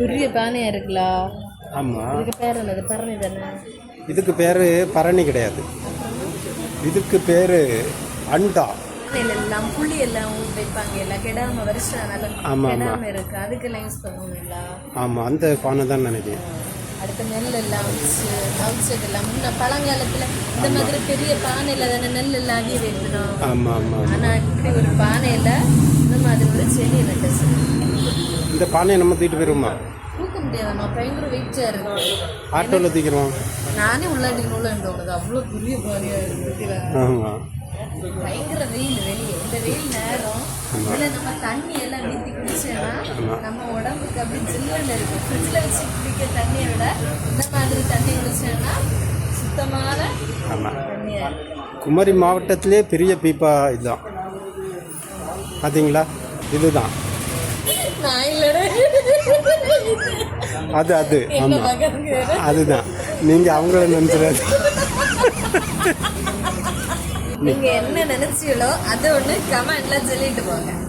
பெரிய பானையா இருக்குல்ல. ஆமாம். இதுக்கு பேர் என்னது? பரணி தானே? இதுக்கு பேர் பரணி கிடையாது, இதுக்கு பேர் அண்டா. எல்லாம் புளி எல்லாம் வைப்பாங்க, எல்லாம் கெடாம வருஷம் நல்லா கெடாம இருக்கு, அதுக்கெல்லாம் யூஸ் பண்ணுவீங்களா? ஆமாம், அந்த பானை தான் நினைக்கிறேன். அடுத்த நெல் எல்லாம் அவிச்சதெல்லாம் முன்ன பழங்காலத்தில் இந்த மாதிரி பெரிய பானையில் தானே நெல் எல்லாம் அதிக வைக்கணும். ஆமாம் ஆமாம். ஆனால் இப்படி ஒரு பானையில் இந்த மாதிரி ஒரு செடி நட்டு இந்த பானையை நம்ம தூக்கிட்டு போயிருவோமா? தூக்க முடியாதம்மா, பயங்கர வெயிட்டாக இருக்கு. ஆட்டோவில் தூக்கிறோம். நானே உள்ளாடி உள்ளது அவ்வளோ பெரிய பானையாக இருக்கு. ஆமாம், பயங்கர வெயில் வெளியே. இந்த வெயில் நேரம் இதில் நம்ம தண்ணி எல்லாம் ஊற்றி குடிச்சோன்னா நம்ம உடம்புக்கு அப்படி ஜில்லுன்னு இருக்கும். ஃப்ரிட்ஜில் வச்சு குடிக்க தண்ணியை விட இந்த மாதிரி தண்ணி குடிச்சோன்னா சுத்தமான தண்ணியாக இருக்கும். குமரி மாவட்டத்திலே பெரிய பீப்பா இதுதான், பார்த்தீங்களா? இதுதான் அது அது ஆமாம், அதுதான். நீங்கள் அவங்கள நினைச்சுறாது. நீங்க என்ன நினைச்சீங்களோ அதை ஒண்ணு கமெண்ட்ல சொல்லிட்டு போங்க.